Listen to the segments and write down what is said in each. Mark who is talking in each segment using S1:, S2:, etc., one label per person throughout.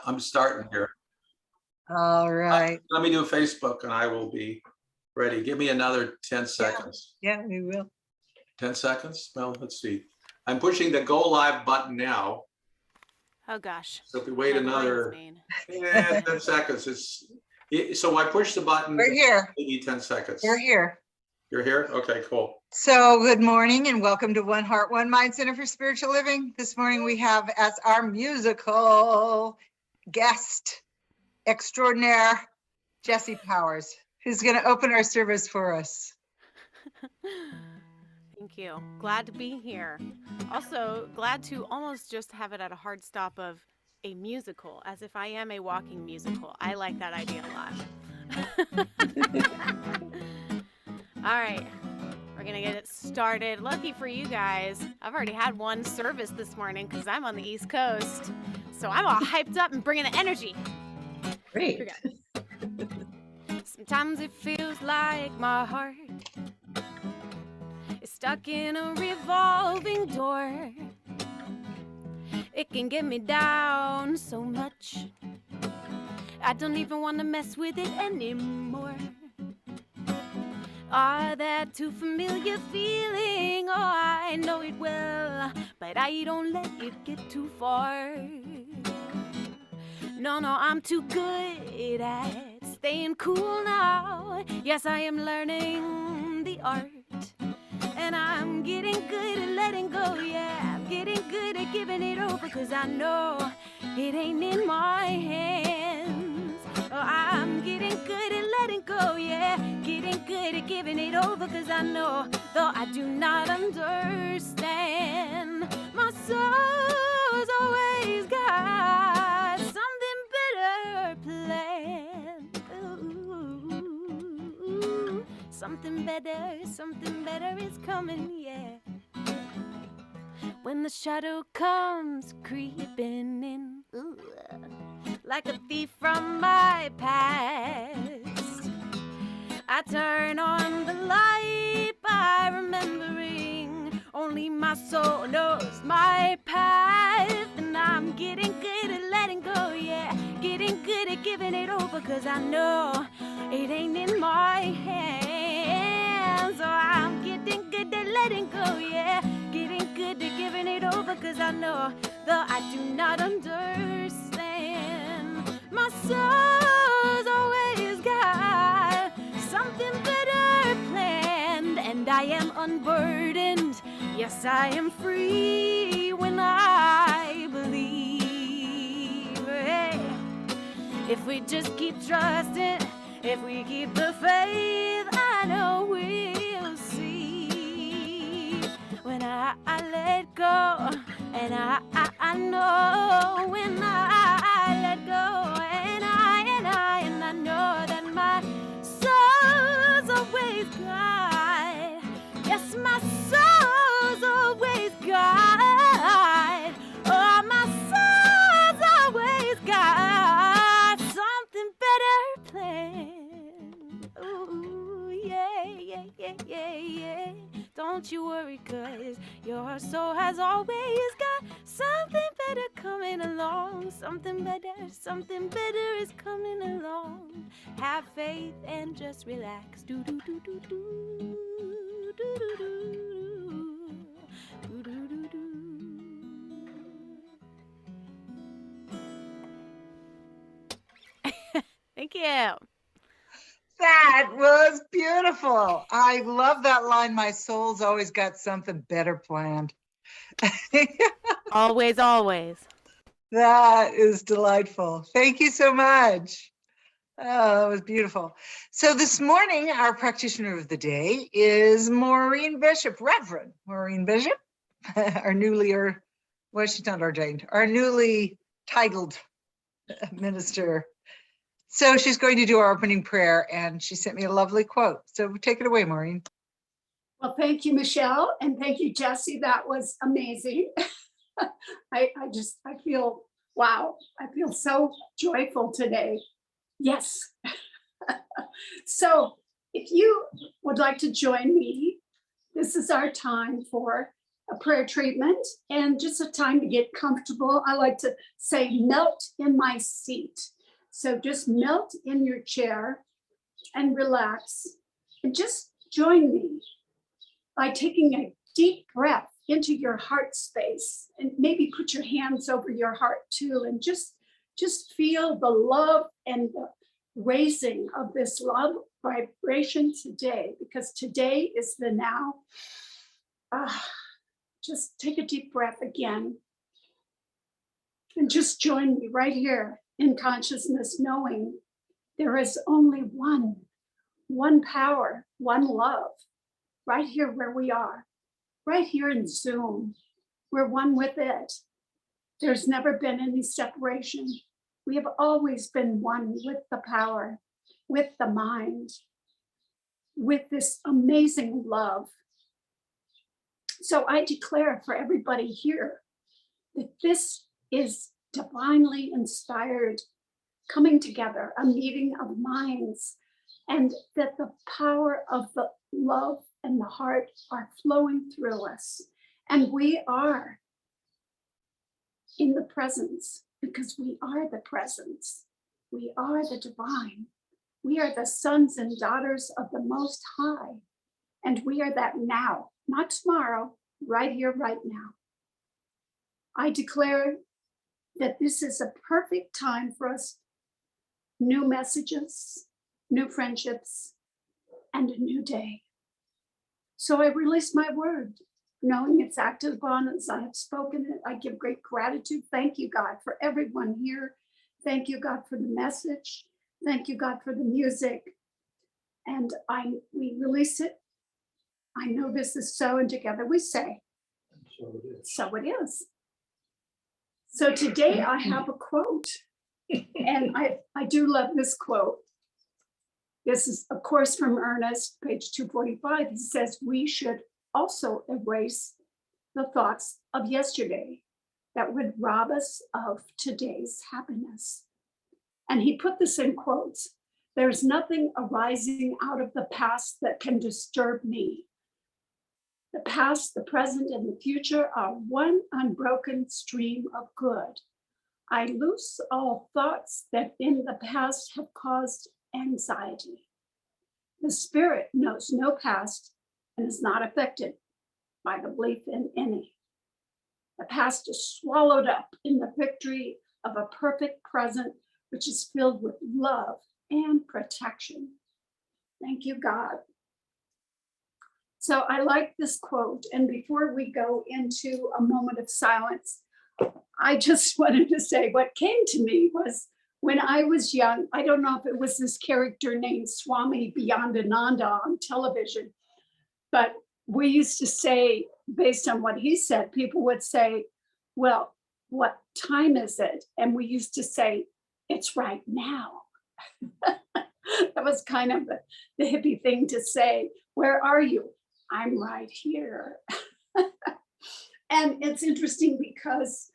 S1: I'm starting here.
S2: All right.
S1: Let me do Facebook and I will be ready. Give me another 10 seconds.
S2: Yeah, we will.
S1: 10 seconds? Well, let's see. I'm pushing the go live button now.
S3: Oh gosh.
S1: So if we wait another 10 seconds, so I push the button.
S2: We're here.
S1: Maybe 10 seconds.
S2: We're here.
S1: You're here? Okay, cool.
S2: So good morning and welcome to One Heart, One Mind Center for Spiritual Living. This morning we have as our musical guest extraordinaire, Jessie Powers, who's going to open our service for us.
S3: Thank you. Glad to be here. Also, glad to almost just have it at a hard stop of a musical, as if I am a walking musical. I like that idea a lot. All right, we're gonna get it started. Lucky for you guys, I've already had one service this morning because I'm on the East Coast. So I'm all hyped up and bringing the energy.
S2: Great.
S3: Sometimes it feels like my heart is stuck in a revolving door. It can get me down so much, I don't even want to mess with it anymore. Ah, that too familiar feeling, oh, I know it well, but I don't let it get too far. No, I'm too good at staying cool now. Yes, I am learning the art, and I'm getting good at letting go, yeah. I'm getting good at giving it over, cause I know it ain't in my hands. Oh, I'm getting good at letting go, yeah. Getting good at giving it over, cause I know, though I do not understand, my soul's always got something better planned. Ooh, something better is coming, yeah. When the shadow comes creeping in, ooh, like a thief from my past, I turn on the light by remembering only my soul knows my path. And I'm getting good at letting go, yeah. Getting good at giving it over, cause I know it ain't in my hands. So I'm getting good at letting go, yeah. Getting good at giving it over, cause I know, though I do not understand, my soul's always got something better planned. And I am unburdened, yes, I am free when I believe. Hey, if we just keep trusting, if we keep the faith, I know we'll see. When I let go, and I know when I let go, and I know that my soul's always God. Yes, my soul's always God. Oh, my soul's always got something better planned. Ooh, yeah. Don't you worry, cause your soul has always got something better coming along. Something better is coming along. Have faith and just relax. Do do do do do do do do do do do do. Thank you.
S2: That was beautiful. I love that line. My soul's always got something better planned.
S3: Always.
S2: That is delightful. Thank you so much. Oh, that was beautiful. So this morning, our practitioner of the day is Maureen Bishop, Reverend Maureen Bishop, our newly titled minister. So she's going to do our opening prayer, and she sent me a lovely quote. So take it away, Maureen.
S4: Well, thank you, Michelle, and thank you, Jessie. That was amazing. I feel, wow, I feel so joyful today. Yes. So if you would like to join me, this is our time for a prayer treatment and just a time to get comfortable. I like to say melt in my seat. So just melt in your chair and relax and just join me by taking a deep breath into your heart space, and maybe put your hands over your heart too, and just feel the love and the raising of this love vibration today, because today is the now. Just take a deep breath again and just join me right here in consciousness, knowing there is only one power, one love, right here where we are, right here in Zoom. We're one with it. There's never been any separation. We have always been one with the power, with the mind, with this amazing love. So I declare for everybody here that this is divinely inspired coming together, a meeting of minds, and that the power of the love and the heart are flowing through us. And we are in the presence, because we are the presence. We are the divine. We are the sons and daughters of the Most High. And we are that now, not tomorrow, right here, right now. I declare that this is a perfect time for us. New messages, new friendships, and a new day. So I release my word, knowing it's acted upon as I have spoken it. I give great gratitude. Thank you, God, for everyone here. Thank you, God, for the message. Thank you, God, for the music. And we release it. I know this is so, and together we say,
S1: So it is.
S4: so it is. So today I have a quote, and I do love this quote. This is, of course, from Ernest, page 245. He says, we should also erase the thoughts of yesterday that would rob us of today's happiness. And he put this in quotes. There's nothing arising out of the past that can disturb me. The past, the present, and the future are one unbroken stream of good. I loose all thoughts that in the past have caused anxiety. The spirit knows no past and is not affected by the belief in any. The past is swallowed up in the victory of a perfect present, which is filled with love and protection. Thank you, God. So I like this quote. And before we go into a moment of silence, I just wanted to say what came to me was when I was young, I don't know if it was this character named Swami Beyondananda on television, but we used to say, based on what he said, people would say, well, what time is it? And we used to say, it's right now. That was kind of the hippie thing to say. Where are you? I'm right here. And it's interesting because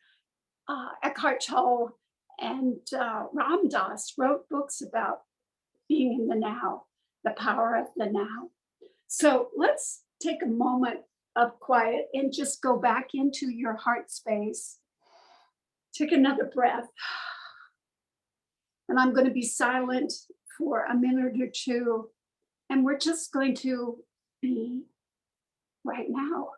S4: Eckhart Tolle and Ram Dass wrote books about being in the now, the power of the now. So let's take a moment of quiet and just go back into your heart space. Take another breath. And I'm going to be silent for a minute or two. And we're just going to be right now.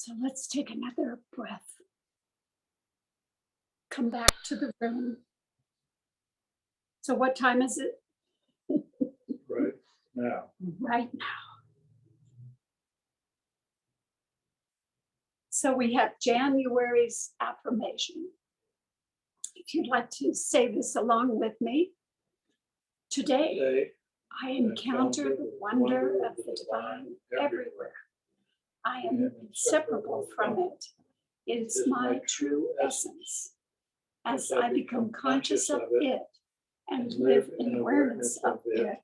S4: So let's take another breath. Come back to the room. So what time is it?
S5: Right now.
S4: Right now. So we have January's affirmation. If you'd like to say this along with me. Today,
S5: Today,
S4: I encounter the wonder of the divine everywhere. I am inseparable from it. It is my true essence. As I become conscious of it and live in awareness of it,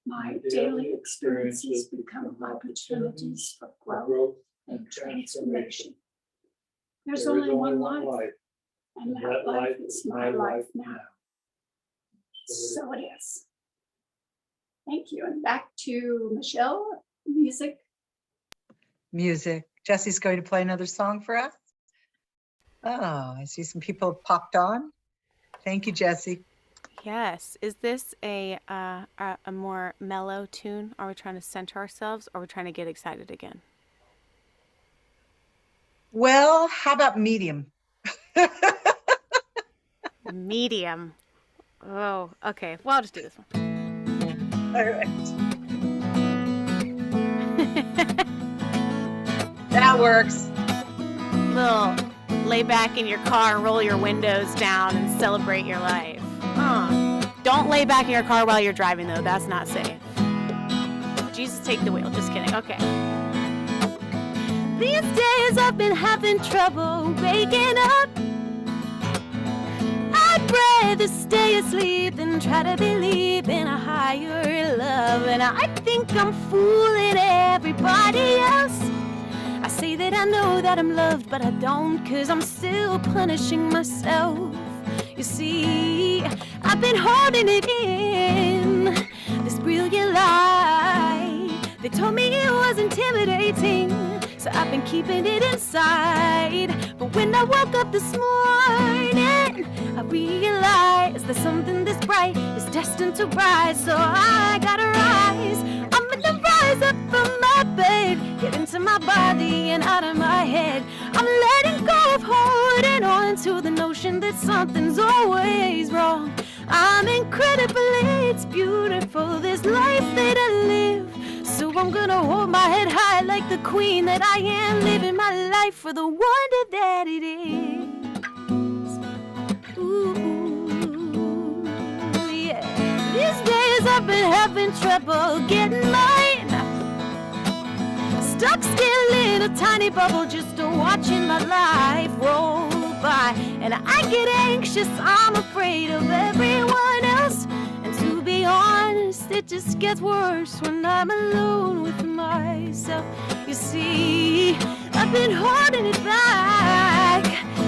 S4: my daily experiences become opportunities for growth and transformation. There's only one life, and that life is my life now. So it is. Thank you. And back to Michelle, music.
S2: Music. Jesse's going to play another song for us. Oh, I see some people have popped on. Thank you, Jesse.
S3: Yes. Is this a more mellow tune? Are we trying to center ourselves, or are we trying to get excited again?
S2: Well, how about medium?
S3: Medium. Oh, okay. Well, I'll just do this one.
S2: All right. That works.
S3: Little lay back in your car, roll your windows down, and celebrate your life. Don't lay back in your car while you're driving, though. That's not safe. Jesus, take the wheel. Just kidding. Okay. These days I've been having trouble waking up. I'd rather stay asleep than try to believe in a higher love. And I think I'm fooling everybody else. I say that I know that I'm loved, but I don't, 'cause I'm still punishing myself. You see, I've been holding it in, this brilliant lie. They told me it was intimidating, so I've been keeping it inside. But when I woke up this morning, I realized that something this bright is destined to rise. So I gotta rise. I'm gonna rise up from my bed, get into my body and out of my head. I'm letting go of holding on to the notion that something's always wrong. I'm incredible, it's beautiful, this life that I live. So I'm gonna hold my head high like the queen that I am, living my life for the wonder that it is. Ooh, yeah. These days I've been having trouble getting mine. Stuck still in a tiny bubble, just watching my life roll by. And I get anxious, I'm afraid of everyone else. And to be honest, it just gets worse when I'm alone with myself. You see, I've been holding it back,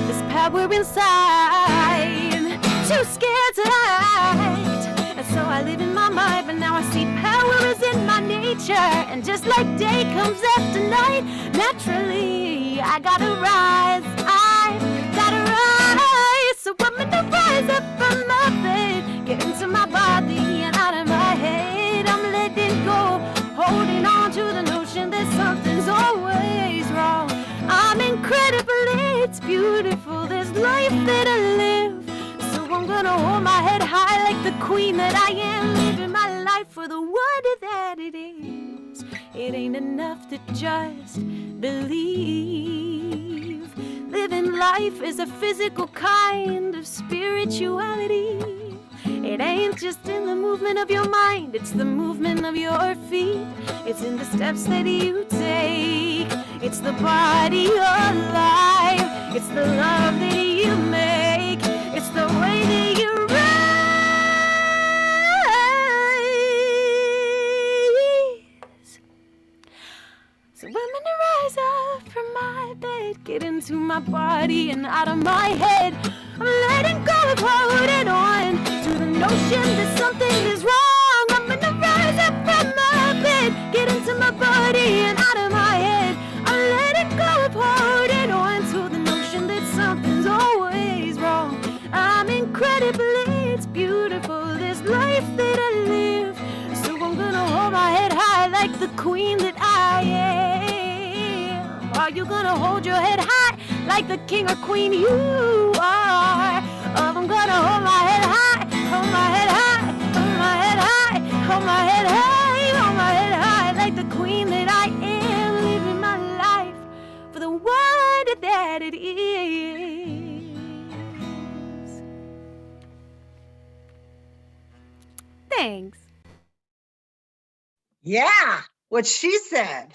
S3: this power inside, too scared to act. And so I live in my mind, but now I see power is in my nature. And just like day comes after night, naturally I gotta rise, I gotta rise. So I'm gonna rise up from my bed, get into my body and out of my head. I'm letting go, holding on to the notion that something's always wrong. I'm incredible, it's beautiful, this life that I live. So I'm gonna hold my head high like the queen that I am, living my life for the wonder that it is. It ain't enough to just believe. Living life is a physical kind of spirituality. It ain't just in the movement of your mind, it's the movement of your feet. It's in the steps that you take. It's the body you're alive. It's the love that you make. It's the way that you rise. So I'm gonna rise up from my bed, get into my body and out of my head. I'm letting go of holding on to the notion that something is wrong. I'm gonna rise up from my bed, get into my body and out of my head. I'm letting go of holding on to the notion that something's always wrong. I'm incredible, it's beautiful, this life that I live. So I'm gonna hold my head high like the queen that I am. Oh Are you gonna hold your head high like the king or queen you are? I'm gonna hold my head high, hold my head high, hold my head high, hold my head high, hold my head high like the queen that I am, living my life for the wonder that it is. Thanks.
S2: Yeah, what she said.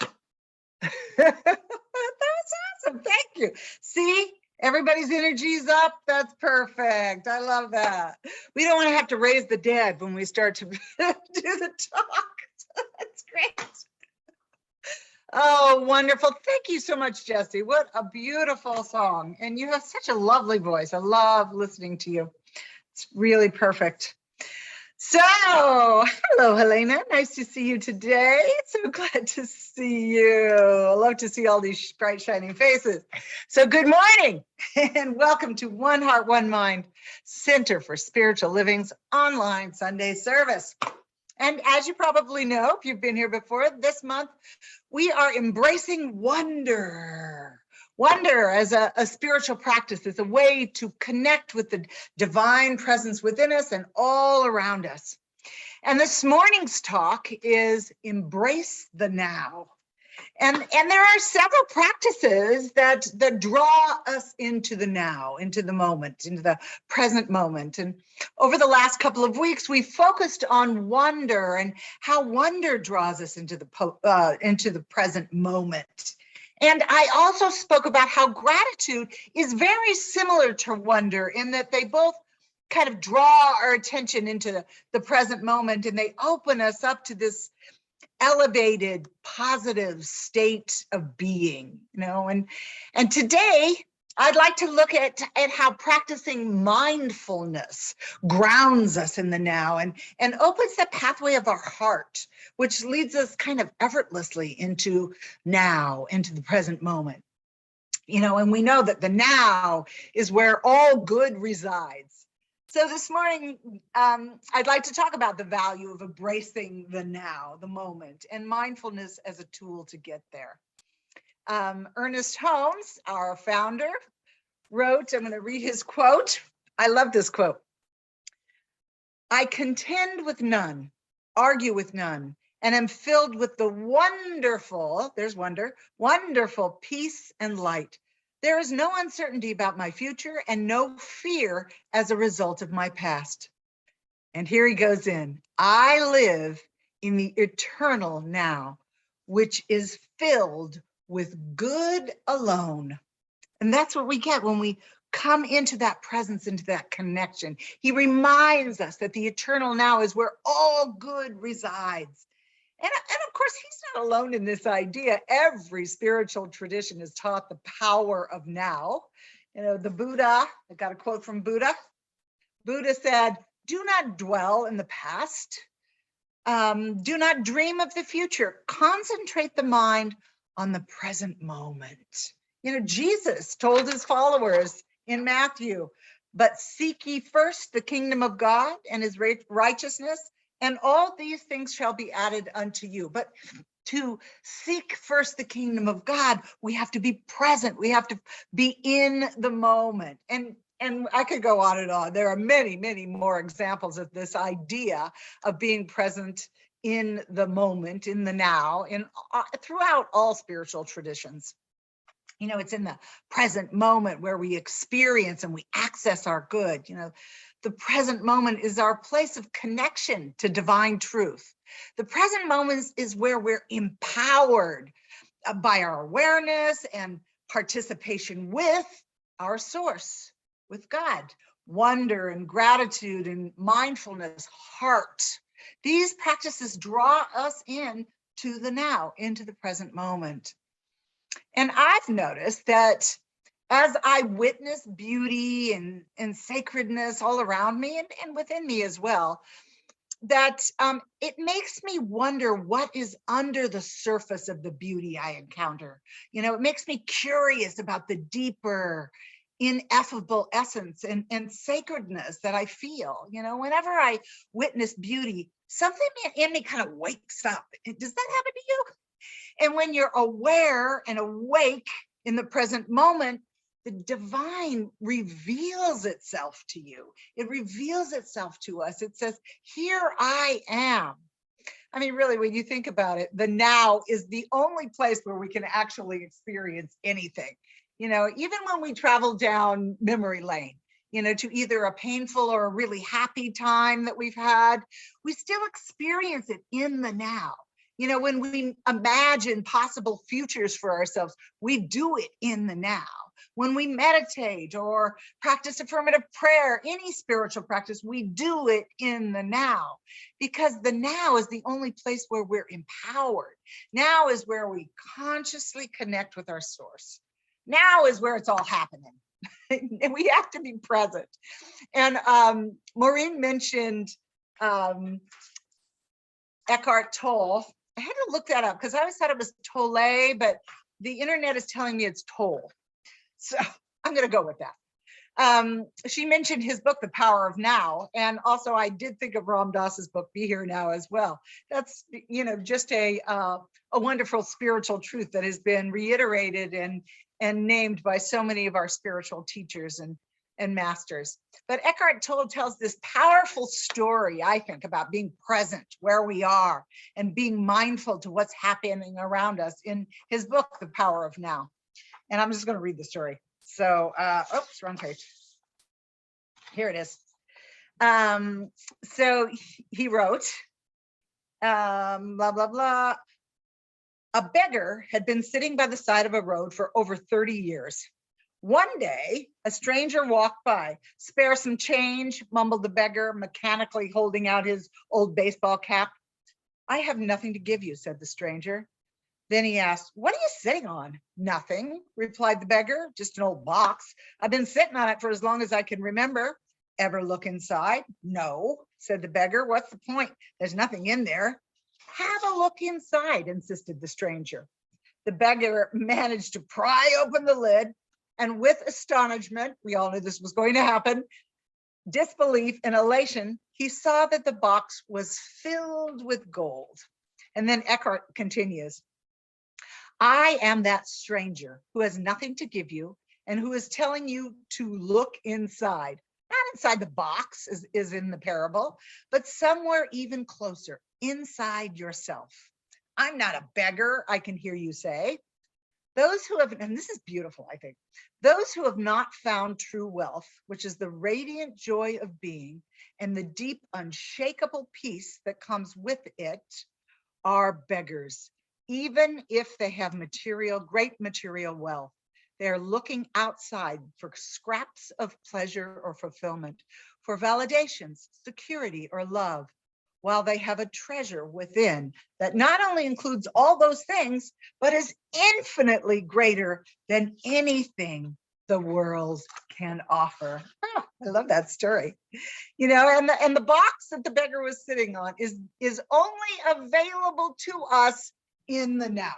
S2: That was awesome. Thank you. See, everybody's energy's up. That's perfect. I love that. We don't want to have to raise the dead when we start to do the talk. That's great. Oh, wonderful. Thank you so much, Jessie. What a beautiful song. And you have such a lovely voice. I love listening to you. It's really perfect. So, hello, Helena. Nice to see you today. So glad to see you. I love to see all these bright, shining faces. So, good morning and welcome to One Heart, One Mind Center for Spiritual Living's online Sunday service. And as you probably know, if you've been here before, this month we are embracing wonder. Wonder as a spiritual practice is a way to connect with the divine presence within us and all around us. And this morning's talk is Embrace the Now. And there are several practices that draw us into the now, into the moment, into the present moment. And over the last couple of weeks, we focused on wonder and how wonder draws us into the present moment. And I also spoke about how gratitude is very similar to wonder in that they both kind of draw our attention into the present moment, and they open us up to this elevated, positive state of being, you know. And today I'd like to look at how practicing mindfulness grounds us in the now and opens the pathway of our heart, which leads us kind of effortlessly into now, into the present moment. You know, and we know that the now is where all good resides. So this morning, I'd like to talk about the value of embracing the now, the moment, and mindfulness as a tool to get there. Ernest Holmes, our founder, wrote, I'm going to read his quote. I love this quote. I contend with none, argue with none, and am filled with the wonderful, there's wonder, wonderful peace and light. There is no uncertainty about my future and no fear as a result of my past. And here he goes in. I live in the eternal now, which is filled with good alone. And that's what we get when we come into that presence, into that connection. He reminds us that the eternal now is where all good resides. And of course, he's not alone in this idea. Every spiritual tradition is taught the power of now. You know, the Buddha, I got a quote from Buddha. Buddha said, do not dwell in the past. Do not dream of the future. Concentrate the mind on the present moment. You know, Jesus told his followers in Matthew, but seek ye first the kingdom of God and his righteousness, and all these things shall be added unto you. But to seek first the kingdom of God, we have to be present. We have to be in the moment. And I could go on and on. There are many, many more examples of this idea of being present in the moment, in the now, throughout all spiritual traditions. You know, it's in the present moment where we experience and we access our good. You know, the present moment is our place of connection to divine truth. The present moment is where we're empowered by our awareness and participation with our source, with God. Wonder and gratitude and mindfulness, heart. These practices draw us in to the now, into the present moment. And I've noticed that as I witness beauty and sacredness all around me and within me as well, that it makes me wonder what is under the surface of the beauty I encounter. You know, it makes me curious about the deeper, ineffable essence and sacredness that I feel. You know, whenever I witness beauty, something in me kind of wakes up. Does that happen to you? And when you're aware and awake in the present moment, the divine reveals itself to you. It reveals itself to us. It says, here I am. I mean, really, when you think about it, the now is the only place where we can actually experience anything. You know, even when we travel down memory lane, you know, to either a painful or a really happy time that we've had, we still experience it in the now. You know, when we imagine possible futures for ourselves, we do it in the now. When we meditate or practice affirmative prayer, any spiritual practice, we do it in the now, because the now is the only place where we're empowered. Now is where we consciously connect with our source. Now is where it's all happening. And we have to be present. And Maureen mentioned Eckhart Tolle. I had to look that up because I always thought it was Tolle, but the internet is telling me it's Toll. So I'm going to go with that. She mentioned his book, The Power of Now. And also I did think of Ram Dass's book, Be Here Now, as well. That's, you know, just a wonderful spiritual truth that has been reiterated and named by so many of our spiritual teachers and masters. But Eckhart Tolle tells this powerful story, I think, about being present where we are and being mindful to what's happening around us in his book, The Power of Now. And I'm just going to read the story. So, oops, wrong page. Here it is. So he wrote, blah, blah, blah. A beggar had been sitting by the side of a road for over 30 years. One day, a stranger walked by. Spare some change, mumbled the beggar, mechanically holding out his old baseball cap. I have nothing to give you, said the stranger. Then he asked, what are you sitting on? Nothing, replied the beggar, just an old box. I've been sitting on it for as long as I can remember. Ever look inside? No, said the beggar. What's the point? There's nothing in there. Have a look inside, insisted the stranger. The beggar managed to pry open the lid, and with astonishment, we all knew this was going to happen, disbelief and elation, he saw that the box was filled with gold. And then Eckhart continues, I am that stranger who has nothing to give you and who is telling you to look inside. Not inside the box is in the parable, but somewhere even closer, inside yourself. I'm not a beggar, I can hear you say. Those who have, and this is beautiful, I think, those who have not found true wealth, which is the radiant joy of being and the deep, unshakable peace that comes with it, are beggars. Even if they have great material wealth, they're looking outside for scraps of pleasure or fulfillment, for validations, security, or love, while they have a treasure within that not only includes all those things, but is infinitely greater than anything the world can offer. Oh, I love that story. You know, and the box that the beggar was sitting on is only available to us in the now.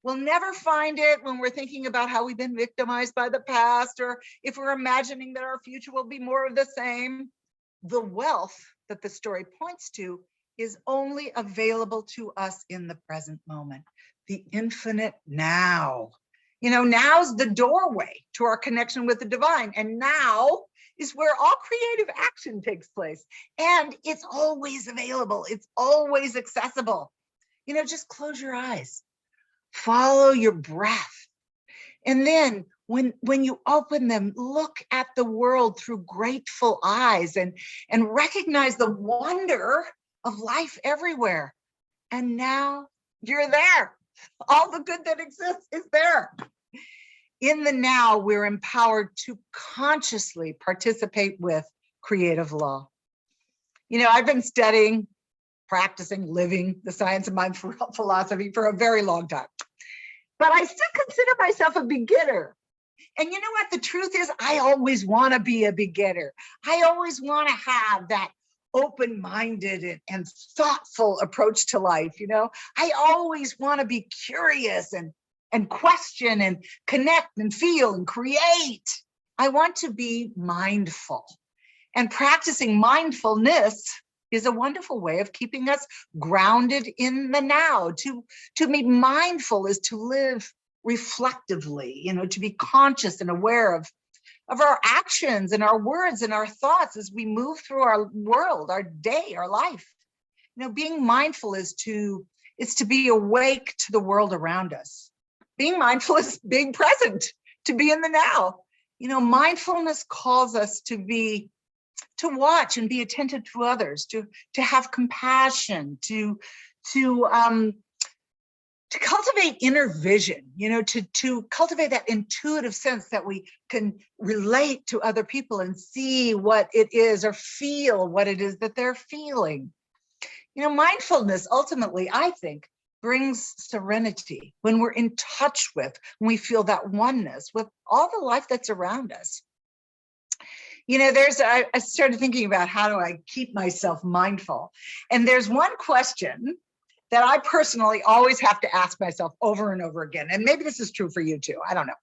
S2: We'll never find it when we're thinking about how we've been victimized by the past, or if we're imagining that our future will be more of the same. The wealth that the story points to is only available to us in the present moment, the infinite now. You know, now's the doorway to our connection with the divine, and now is where all creative action takes place. And it's always available, it's always accessible. You know, just close your eyes, follow your breath. And then when you open them, look at the world through grateful eyes and recognize the wonder of life everywhere. And now you're there. All the good that exists is there. In the now, we're empowered to consciously participate with creative law. You know, I've been studying, practicing, living the science of mind philosophy for a very long time. But I still consider myself a beginner. And you know what? The truth is, I always want to be a beginner. I always want to have that open-minded and thoughtful approach to life. You know, I always want to be curious and question and connect and feel and create. I want to be mindful. And practicing mindfulness is a wonderful way of keeping us grounded in the now. To be mindful is to live reflectively, to be conscious and aware of our actions and our words and our thoughts as we move through our world, our day, our life. Being mindful is to be awake to the world around us. Being mindful is being present, to be in the now. Mindfulness calls us to watch and be attentive to others, to have compassion, to cultivate inner vision, to cultivate that intuitive sense that we can relate to other people and see what it is or feel what it is that they're feeling. Mindfulness ultimately, I think, brings serenity when we're in touch with, when we feel that oneness with all the life that's around us. I started thinking about how do I keep myself mindful? And there's one question that I personally always have to ask myself over and over again. And maybe this is true for you too, I don't know.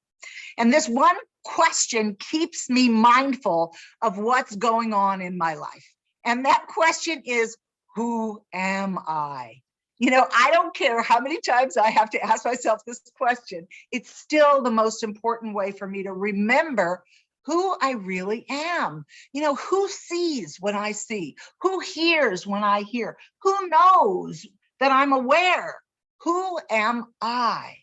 S2: And this one question keeps me mindful of what's going on in my life. And that question is, who am I? I don't care how many times I have to ask myself this question. It's still the most important way for me to remember who I really am. Who sees when I see? Who hears when I hear? Who knows that I'm aware? Who am I?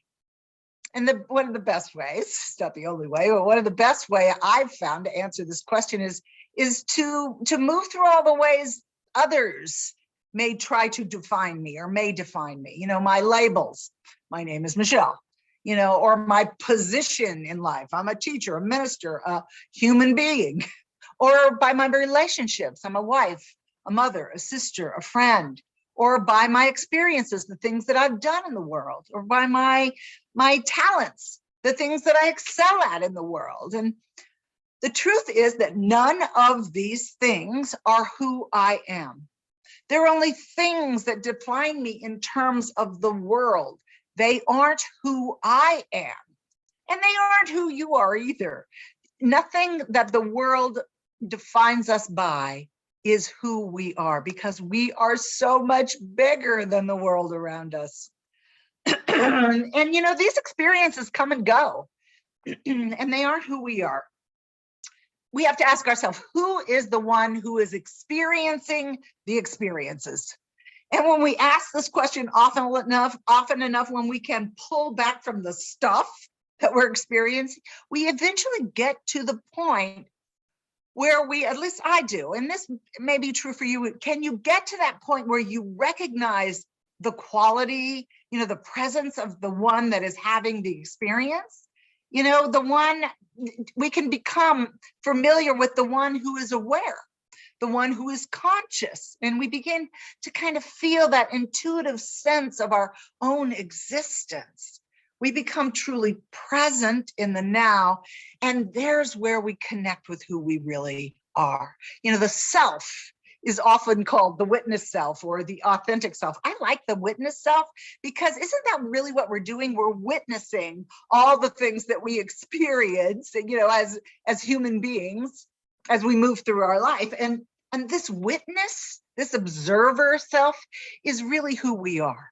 S2: And one of the best ways, it's not the only way, but one of the best way I've found to answer this question is to move through all the ways others may try to define me or may define me. My labels. My name is Michelle. Or my position in life. I'm a teacher, a minister, a human being. Or by my relationships. I'm a wife, a mother, a sister, a friend. Or by my experiences, the things that I've done in the world. Or by my talents, the things that I excel at in the world. And the truth is that none of these things are who I am. They're only things that define me in terms of the world. They aren't who I am, and they aren't who you are either. Nothing that the world defines us by is who we are, because we are so much bigger than the world around us. And these experiences come and go, and they aren't who we are. We have to ask ourselves, who is the one who is experiencing the experiences? And when we ask this question often enough, when we can pull back from the stuff that we're experiencing, we eventually get to the point where at least I do, and this may be true for you, can you get to that point where you recognize the quality, the presence of the one that is having the experience? The one, we can become familiar with the one who is aware, the one who is conscious, and we begin to kind of feel that intuitive sense of our own existence. We become truly present in the now, and there's where we connect with who we really are. The self is often called the witness self or the authentic self. I like the witness self because isn't that really what we're doing? We're witnessing all the things that we experience, as human beings, as we move through our life. And this witness, this observer self is really who we are.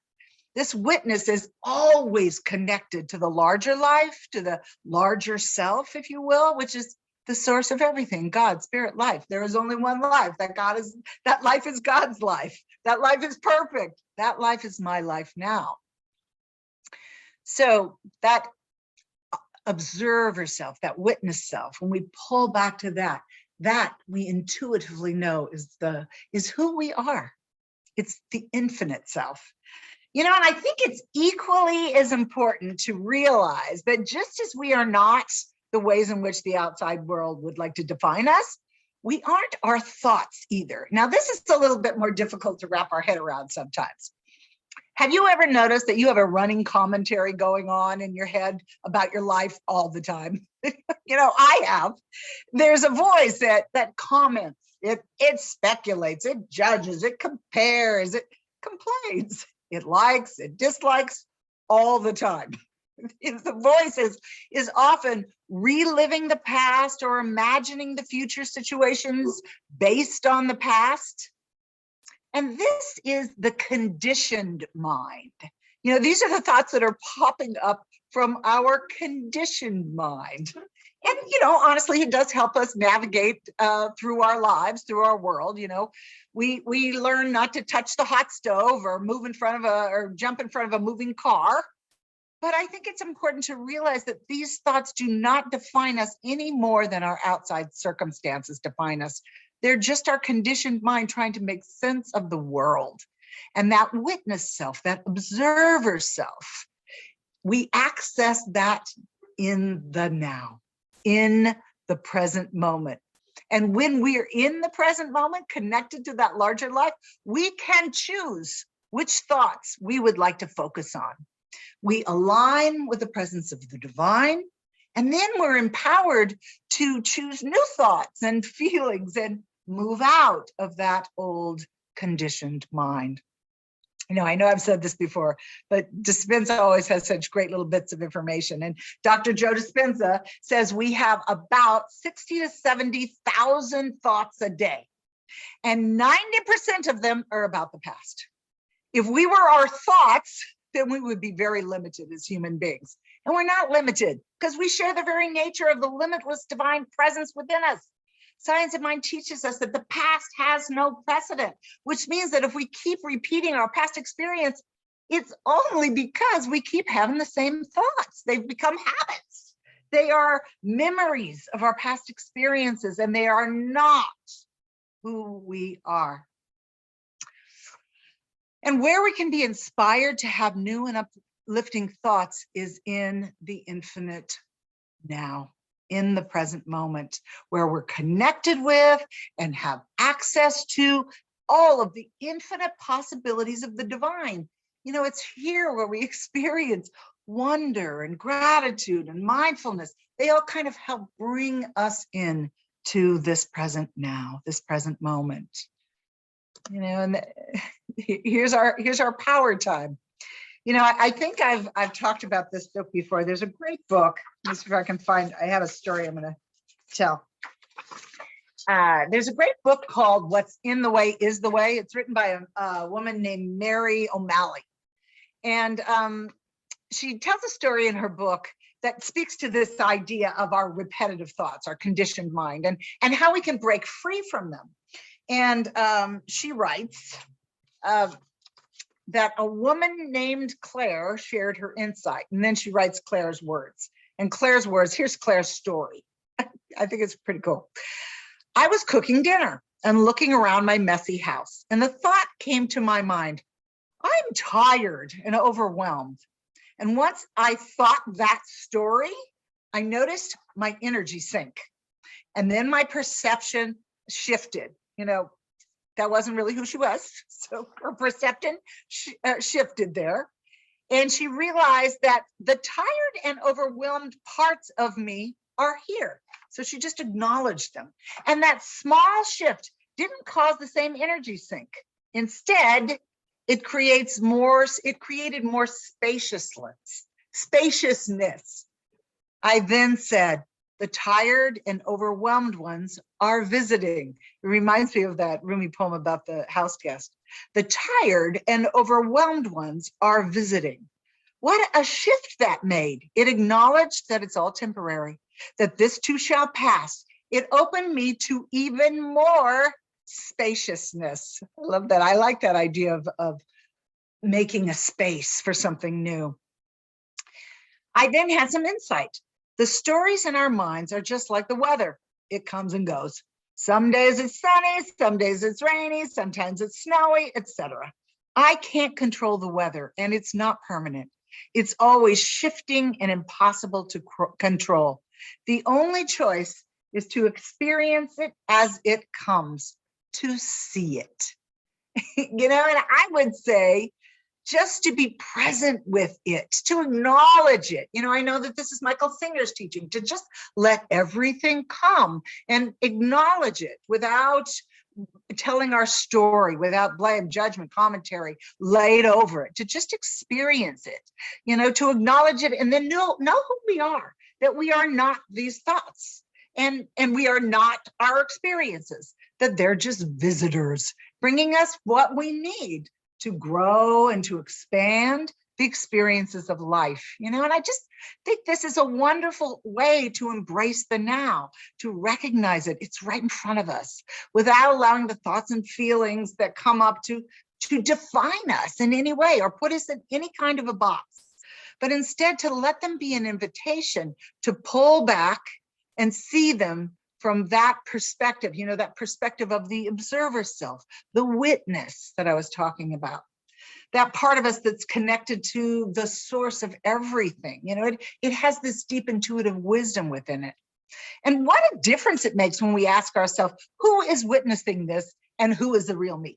S2: This witness is always connected to the larger life, to the larger self, if you will, which is the source of everything, God, spirit, life. There is only one life. That life is God's life. That life is perfect. That life is my life now. So that observer self, that witness self, when we pull back to that we intuitively know is who we are. It's the infinite self. And I think it's equally as important to realize that just as we are not the ways in which the outside world would like to define us, we aren't our thoughts either. Now, this is a little bit more difficult to wrap our head around sometimes. Have you ever noticed that you have a running commentary going on in your head about your life all the time? I have. There's a voice that comments, it speculates, it judges, it compares, it complains, it likes, it dislikes all the time. The voice is often reliving the past or imagining the future situations based on the past. And this is the conditioned mind. You know, these are the thoughts that are popping up from our conditioned mind. And, you know, honestly, it does help us navigate through our lives, through our world. You know, we learn not to touch the hot stove or move in front of or jump in front of a moving car. But I think it's important to realize that these thoughts do not define us any more than our outside circumstances define us. They're just our conditioned mind trying to make sense of the world. And that witness self, that observer self, we access that in the now, in the present moment. And when we are in the present moment, connected to that larger life, we can choose which thoughts we would like to focus on. We align with the presence of the divine, and then we're empowered to choose new thoughts and feelings and move out of that old conditioned mind. You know, I know I've said this before, but Dispenza always has such great little bits of information. And Dr. Joe Dispenza says we have about 60 to 70,000 thoughts a day, and 90% of them are about the past. If we were our thoughts, then we would be very limited as human beings. And we're not limited because we share the very nature of the limitless divine presence within us. Science of Mind teaches us that the past has no precedent, which means that if we keep repeating our past experience, it's only because we keep having the same thoughts. They've become habits. They are memories of our past experiences, and they are not who we are. And where we can be inspired to have new and uplifting thoughts is in the infinite now, in the present moment, where we're connected with and have access to all of the infinite possibilities of the divine. You know, it's here where we experience wonder and gratitude and mindfulness. They all kind of help bring us in to this present now, this present moment. You know, and here's our power time. You know, I think I've talked about this book before. There's a great book. Let's see if I can find. I have a story I'm going to tell. There's a great book called "What's in the Way is the Way." It's written by a woman named Mary O'Malley, and she tells a story in her book that speaks to this idea of our repetitive thoughts, our conditioned mind, and how we can break free from them. And she writes that a woman named Claire shared her insight. And then she writes Claire's words. And Claire's words, here's Claire's story. I think it's pretty cool. I was cooking dinner and looking around my messy house, and the thought came to my mind, I'm tired and overwhelmed. And once I thought that story, I noticed my energy sink. And then my perception shifted. You know, that wasn't really who she was. So her perception shifted there. And she realized that the tired and overwhelmed parts of me are here. So she just acknowledged them. And that small shift didn't cause the same energy sink. Instead, it created more spaciousness. I then said, the tired and overwhelmed ones are visiting. It reminds me of that Rumi poem about the house guest. The tired and overwhelmed ones are visiting. What a shift that made. It acknowledged that it's all temporary, that this too shall pass. It opened me to even more spaciousness. I love that. I like that idea of making a space for something new. I then had some insight. The stories in our minds are just like the weather. It comes and goes. Some days it's sunny, some days it's rainy, sometimes it's snowy, etc. I can't control the weather, and it's not permanent. It's always shifting and impossible to control. The only choice is to experience it as it comes, to see it. You know, and I would say, just to be present with it, to acknowledge it. You know, I know that this is Michael Singer's teaching, to just let everything come and acknowledge it without telling our story, without blame, judgment, commentary laid over it, to just experience it, you know, to acknowledge it and then know who we are, that we are not these thoughts and we are not our experiences, that they're just visitors bringing us what we need to grow and to expand the experiences of life, and I just think this is a wonderful way to embrace the now, to recognize it. It's right in front of us without allowing the thoughts and feelings that come up to define us in any way or put us in any kind of a box, but instead to let them be an invitation to pull back and see them from that perspective, that perspective of the observer self, the witness that I was talking about. That part of us that's connected to the source of everything. It has this deep intuitive wisdom within it. And what a difference it makes when we ask ourselves, who is witnessing this and who is the real me?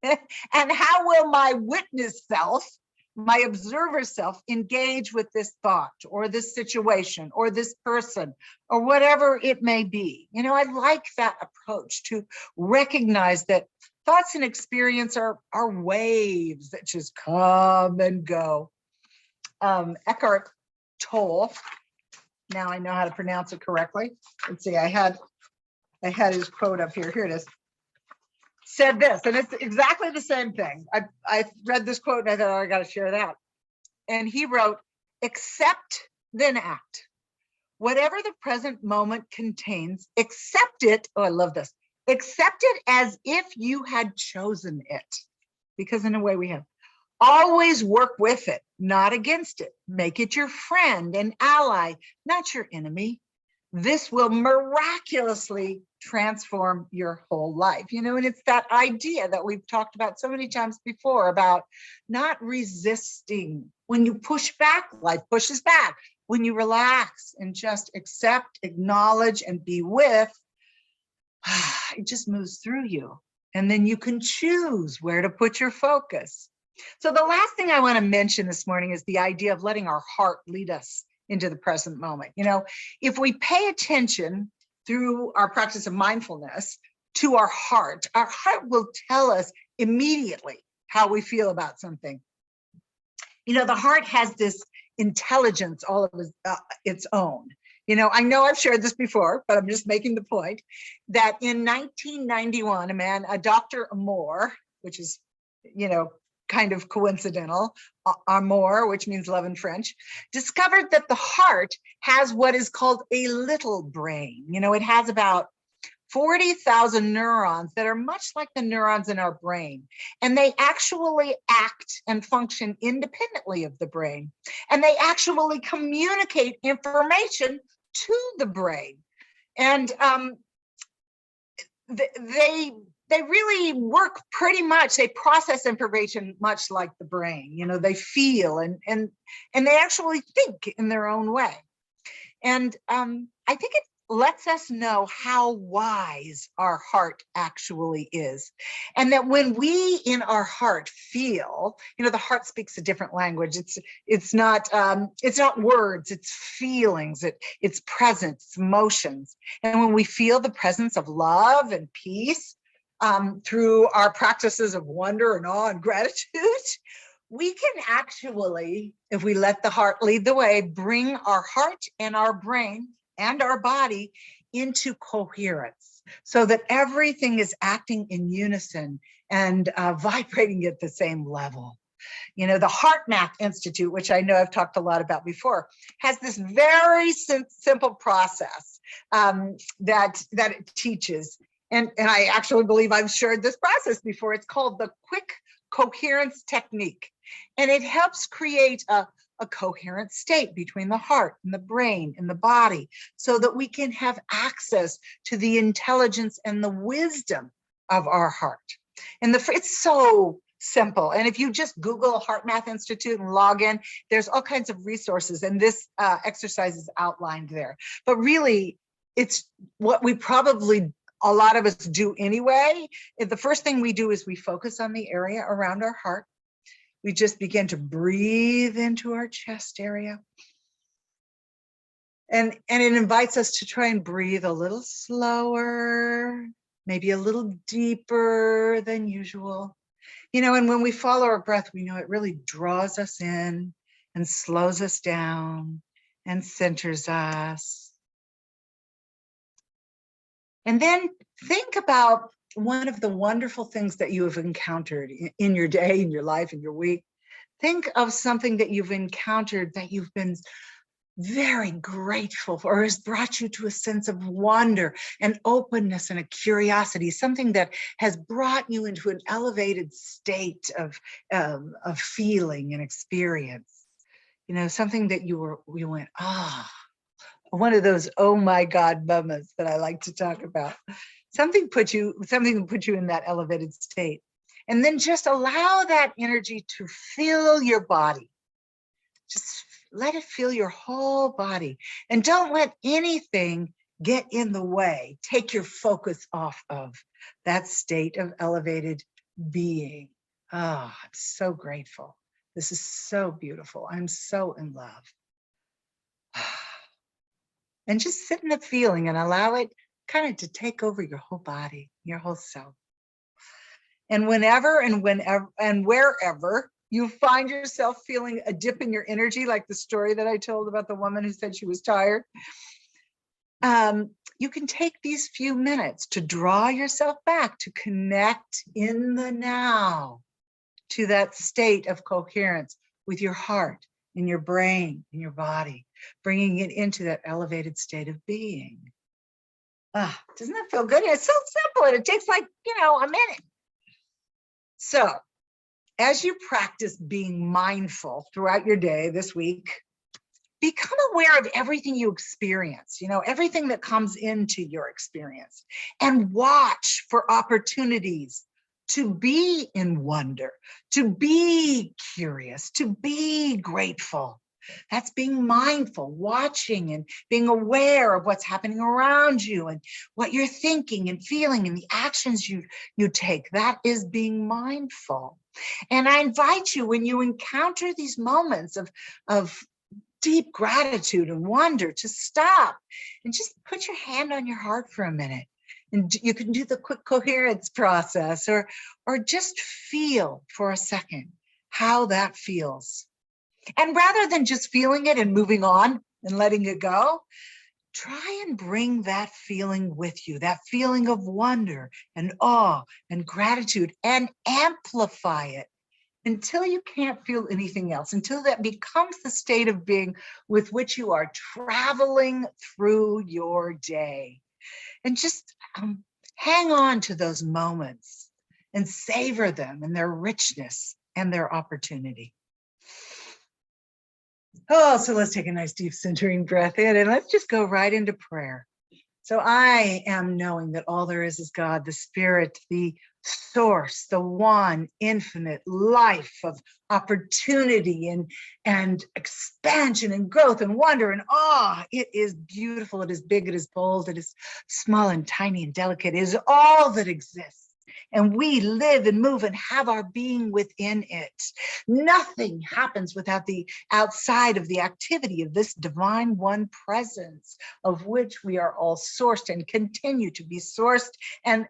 S2: And how will my witness self, my observer self, engage with this thought or this situation or this person or whatever it may be? I like that approach to recognize that thoughts and experience are waves that just come and go. Eckhart Tolle, now I know how to pronounce it correctly. Let's see, I had his quote up here. Here it is. Said this, and it's exactly the same thing. I read this quote and I thought, oh, I got to share that. And he wrote, accept, then act. Whatever the present moment contains, accept it. Oh, I love this. Accept it as if you had chosen it, because in a way we have. Always work with it, not against it. Make it your friend and ally, not your enemy. This will miraculously transform your whole life. And it's that idea that we've talked about so many times before about not resisting. When you push back, life pushes back. When you relax and just accept, acknowledge, and be with, it just moves through you. And then you can choose where to put your focus. So the last thing I want to mention this morning is the idea of letting our heart lead us into the present moment. If we pay attention through our practice of mindfulness to our heart will tell us immediately how we feel about something. The heart has this intelligence all of its own. I know I've shared this before, but I'm just making the point that in 1991, a Dr. Moore, which is, kind of coincidental, amour, which means love in French, discovered that the heart has what is called a little brain. It has about 40,000 neurons that are much like the neurons in our brain. And they actually act and function independently of the brain. And they actually communicate information to the brain. And they really work pretty much, they process information much like the brain. They feel and they actually think in their own way. And I think it lets us know how wise our heart actually is. And that when we in our heart feel, the heart speaks a different language. It's not words, it's feelings, it's presence, it's emotions. And when we feel the presence of love and peace through our practices of wonder and awe and gratitude, we can actually, if we let the heart lead the way, bring our heart and our brain and our body into coherence so that everything is acting in unison and vibrating at the same level. The Heart Math Institute, which I know I've talked a lot about before, has this very simple process that it teaches. And I actually believe I've shared this process before. It's called the Quick Coherence Technique. And it helps create a coherent state between the heart and the brain and the body so that we can have access to the intelligence and the wisdom of our heart. And it's so simple. And if you just Google Heart Math Institute and log in, there's all kinds of resources, and this exercise is outlined there. But really, it's what we probably a lot of us do anyway. The first thing we do is we focus on the area around our heart. We just begin to breathe into our chest area. And it invites us to try and breathe a little slower, maybe a little deeper than usual. And when we follow our breath, we know it really draws us in and slows us down and centers us. And then think about one of the wonderful things that you have encountered in your day, in your life, in your week. Think of something that you've encountered that you've been very grateful for, or has brought you to a sense of wonder and openness and a curiosity, something that has brought you into an elevated state of feeling and experience. You know, something that you went, one of those oh my God moments that I like to talk about. Something that put you in that elevated state. And then just allow that energy to fill your body. Just let it fill your whole body. And don't let anything get in the way. Take your focus off of that state of elevated being. Oh, I'm so grateful. This is so beautiful. I'm so in love. And just sit in the feeling and allow it kind of to take over your whole body, your whole self. And whenever and wherever you find yourself feeling a dip in your energy, like the story that I told about the woman who said she was tired, you can take these few minutes to draw yourself back, to connect in the now to that state of coherence with your heart, in your brain, in your body, bringing it into that elevated state of being. Doesn't that feel good? It's so simple, and it takes like, a minute. So as you practice being mindful throughout your day this week, become aware of everything you experience, everything that comes into your experience, and watch for opportunities to be in wonder, to be curious, to be grateful. That's being mindful, watching and being aware of what's happening around you and what you're thinking and feeling and the actions you take. That is being mindful. And I invite you, when you encounter these moments of deep gratitude and wonder, to stop and just put your hand on your heart for a minute. And you can do the quick coherence process, or just feel for a second how that feels. And rather than just feeling it and moving on and letting it go, try and bring that feeling with you, that feeling of wonder and awe and gratitude, and amplify it until you can't feel anything else, until that becomes the state of being with which you are traveling through your day. And just hang on to those moments and savor them and their richness and their opportunity. So let's take a nice deep centering breath in, and let's just go right into prayer. So I am knowing that all there is God, the Spirit, the source, the one infinite life of opportunity and expansion and growth and wonder and awe. It is beautiful. It is big. It is bold. It is small and tiny and delicate. It is all that exists. And we live and move and have our being within it. Nothing happens without the outside of the activity of this divine one presence, of which we are all sourced and continue to be sourced. And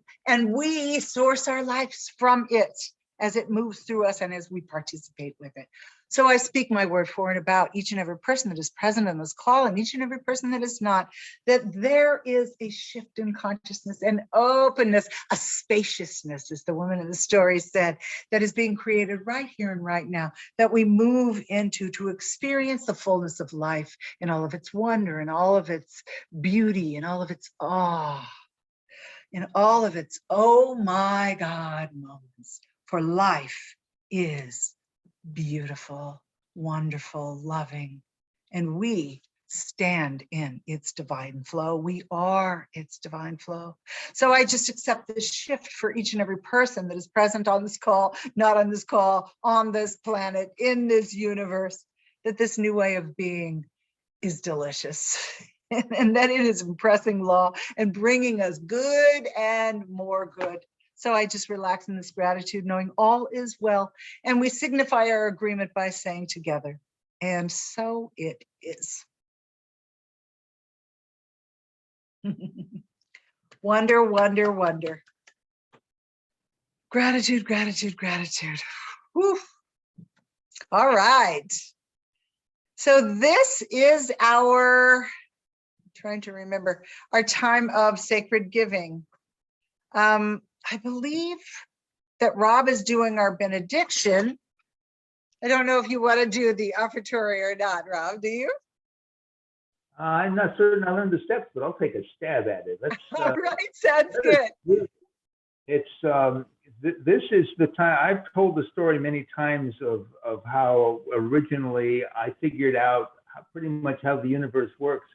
S2: we source our lives from it as it moves through us and as we participate with it. So I speak my word for and about each and every person that is present on this call, and each and every person that is not, that there is a shift in consciousness and openness, a spaciousness, as the woman in the story said, that is being created right here and right now, that we move into to experience the fullness of life in all of its wonder and all of its beauty and all of its awe, in all of its oh my God moments. For life is beautiful, wonderful, loving, and we stand in its divine flow. We are its divine flow. So I just accept this shift for each and every person that is present on this call, not on this call, on this planet, in this universe, that this new way of being is delicious. And that it is impressing law and bringing us good and more good. So I just relax in this gratitude, knowing all is well. And we signify our agreement by saying together, and so it is. Wonder, wonder, wonder. Gratitude, gratitude, gratitude. Whew. All right. So this is our, trying to remember, our time of sacred giving. I believe that Rob is doing our benediction. I don't know if you want to do the offertory or not, Rob, do you?
S6: I'm not certain I learned the steps, but I'll take a stab at it. Let's.
S2: All right, sounds good.
S6: It's this is the time. I've told the story many times of how originally I figured out pretty much how the universe works,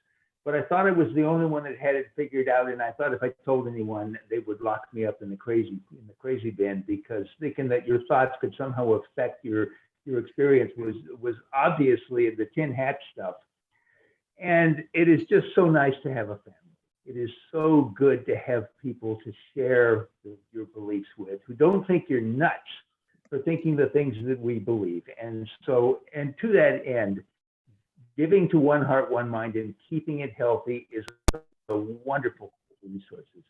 S6: but I thought I was the only one that had it figured out, and I thought if I told anyone, they would lock me up in the crazy bin, because thinking that your thoughts could somehow affect your experience was obviously the tin hat stuff. And it is just so nice to have a family. It is so good to have people to share your beliefs with, who don't think you're nuts for thinking the things that we believe. And so, and to that end, giving to One Heart, One Mind and keeping it healthy is a wonderful resources.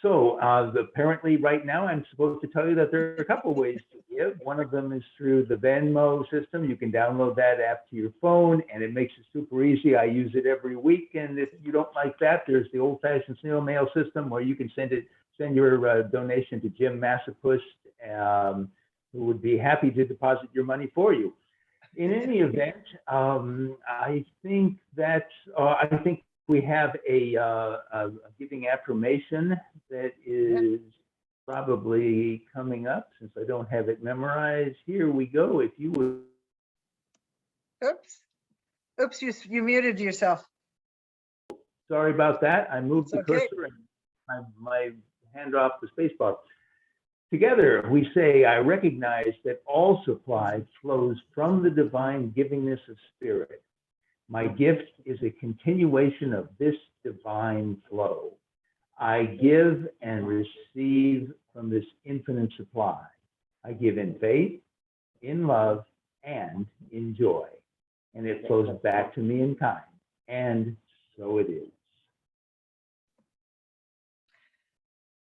S6: So apparently right now I'm supposed to tell you that there are a couple ways to give. One of them is through the Venmo system. You can download that app to your phone and it makes it super easy. I use it every week. And if you don't like that, there's the old-fashioned snail mail system where you can send your donation to Jim Massapus, who would be happy to deposit your money for you. In any event, I think we have a giving affirmation that is probably coming up, since I don't have it memorized. Here we go. If you would.
S2: Oops, you muted yourself.
S6: Sorry about that. I moved the
S2: Okay.
S6: cursor and my hand off the space bar. Together, we say, I recognize that all supply flows from the divine givingness of spirit. My gift is a continuation of this divine flow. I give and receive from this infinite supply. I give in faith, in love, and in joy. And it flows back to me in kind. And so it is.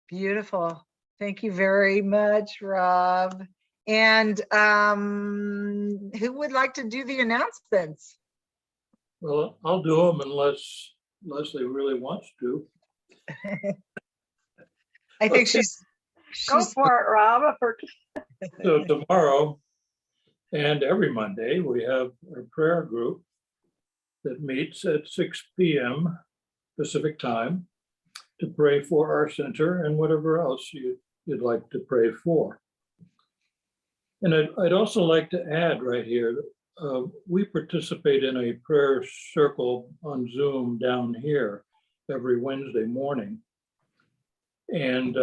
S2: Beautiful. Thank you very much, Rob. And who would like to do the announcements?
S5: Well, I'll do them unless Leslie really wants to.
S2: I think
S5: Okay.
S7: Go for it, Rob.
S5: So tomorrow and every Monday, we have a prayer group that meets at 6 p.m. Pacific time to pray for our center and whatever else you'd like to pray for. And I'd also like to add right here, we participate in a prayer circle on Zoom down here every Wednesday morning. And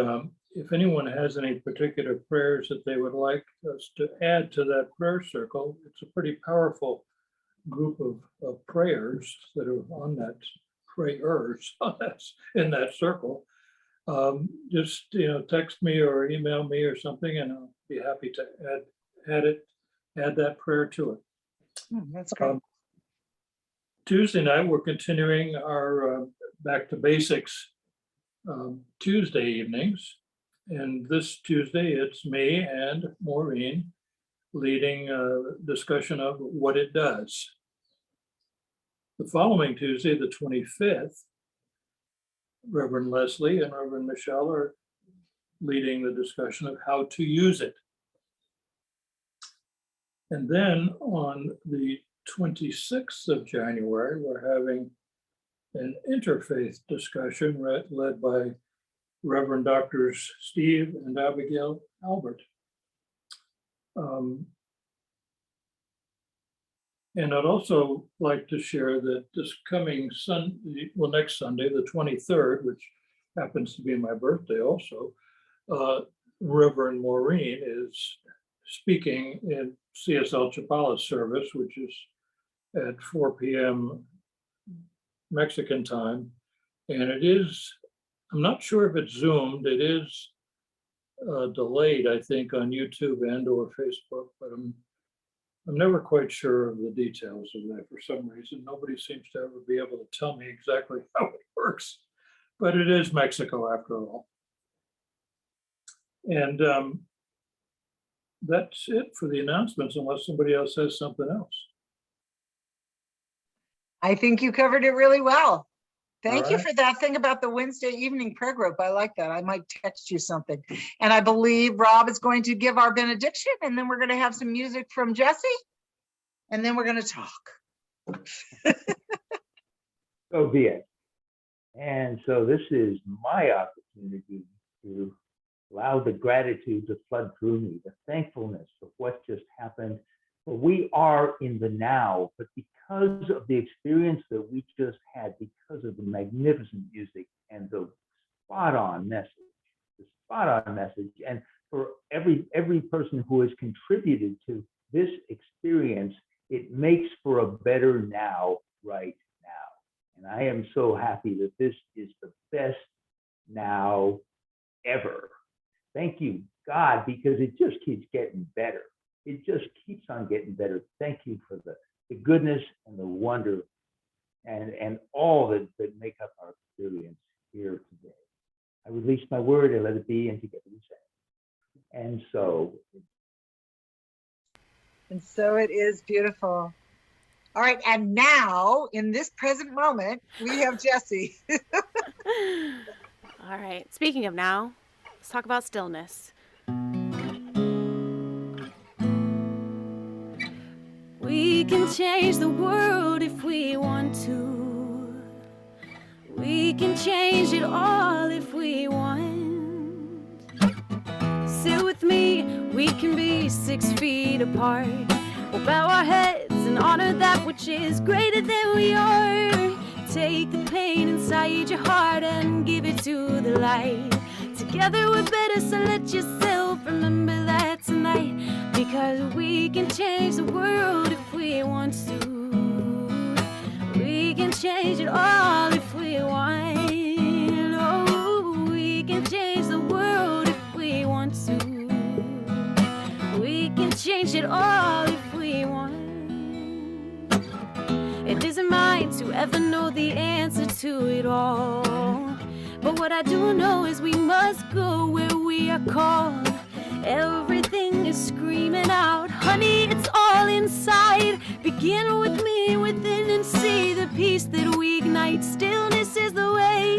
S5: if anyone has any particular prayers that they would like us to add to that prayer circle, it's a pretty powerful group of prayers that are on that prayers in that circle. Just text me or email me or something, and I'll be happy to add that prayer to it.
S2: That's great.
S5: Tuesday night, we're continuing our Back to Basics Tuesday evenings. And this Tuesday, it's me and Maureen leading a discussion of what it does. The following Tuesday, the 25th, Reverend Leslie and Reverend Michelle are leading the discussion of how to use it. And then on the 26th of January, we're having an interfaith discussion led by Reverend Doctors Steve and Abigail Albert. And I'd also like to share that this coming Sunday, well, next Sunday, the 23rd, which happens to be my birthday also, Reverend Maureen is speaking in CSL Chapala's service, which is at 4 p.m. Mexican time. And it is, I'm not sure if it's Zoomed, it is delayed, I think, on YouTube and or Facebook, but I'm never quite sure of the details of that for some reason. Nobody seems to ever be able to tell me exactly how it works, but it is Mexico after all. And that's it for the announcements, unless somebody else has something else.
S2: I think you covered it really well. Thank you
S5: right.
S2: for that thing about the Wednesday evening prayer group. I like that. I might text you something. And I believe Rob is going to give our benediction, and then we're going to have some music from Jesse, and then we're going to talk.
S6: So be it. And so this is my opportunity to allow the gratitude to flood through me, the thankfulness of what just happened. For we are in the now, but because of the experience that we just had, because of the magnificent music and the spot-on message, and for every person who has contributed to this experience, it makes for a better now right now. And I am so happy that this is the best now ever. Thank you, God, because it just keeps getting better. It just keeps on getting better. Thank you for the goodness and the wonder and all that make up our experience here today. I release my word and let it be, and together we say. And so
S2: it is beautiful. All right, and now in this present moment, we have Jesse.
S3: All right. Speaking of now, let's talk about stillness. We can change the world if we want to. We can change it all if we want. Sit with me, we can be 6 feet apart. We'll bow our heads and honor that which is greater than we are. Take the pain inside your heart and give it to the light. Together we're better, so let yourself remember that tonight. Because we can change the world if we want to. We can change it all if we want. Oh, we can change the world if we want to. We can change it all if we want. It isn't mine to ever know the answer to it all. But what I do know is we must go where we are called. Everything is screaming out, honey, it's all inside. Begin with me within and see the peace that we ignite. Stillness is the way.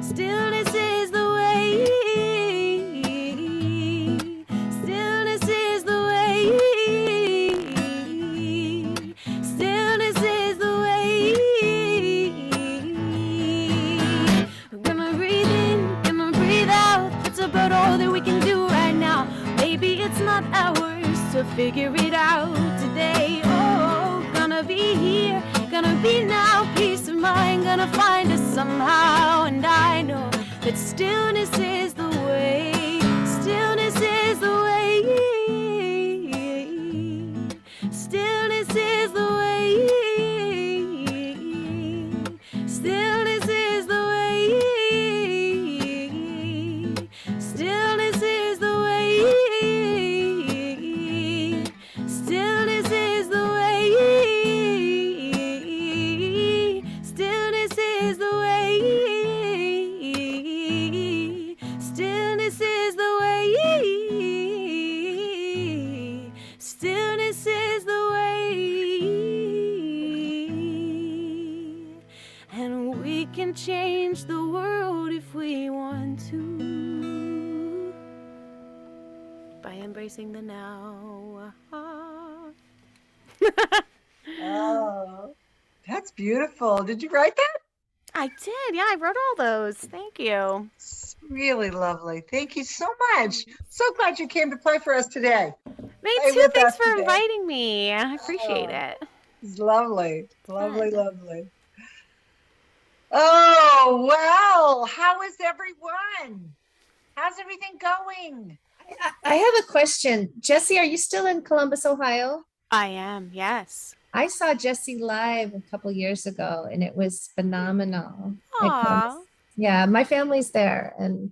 S3: Stillness is the way. Stillness is the way. Stillness is the way. We're gonna breathe in, gonna breathe out. That's about all that we can do right now. Maybe it's not ours to figure it out today. Oh, gonna be here, gonna be now. Peace of mind, gonna find us somehow. And I know that stillness is the way. Stillness is the way. Stillness is the way. Stillness is the way. Stillness is the way. Stillness is the way. Stillness is the way. Stillness is the way. Stillness is the way. And we can change the world if we want to. By embracing the now.
S2: Oh, that's beautiful. Did you write that?
S3: I did. Yeah, I wrote all those. Thank you.
S2: It's really lovely. Thank you so much. So glad you came to play for us today.
S3: Me
S2: Play
S3: too.
S2: with
S3: Thanks
S2: us
S3: for
S2: today.
S3: inviting me. I appreciate
S2: Oh.
S3: it.
S2: It's lovely. Lovely,
S3: Fun.
S2: lovely. Oh, well, how is everyone? How's everything going?
S8: I have a question. Jesse, are you still in Columbus, Ohio?
S3: I am. Yes.
S8: I saw Jesse live a couple years ago and it was phenomenal. at
S3: Aw.
S8: Columbus. Yeah, my family's there and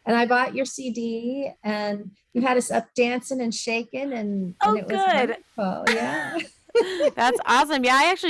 S8: I bought your CD and you had us up dancing and shaking and
S3: Oh,
S8: it was
S3: good.
S8: wonderful. Yeah.
S3: That's awesome. Yeah, I actually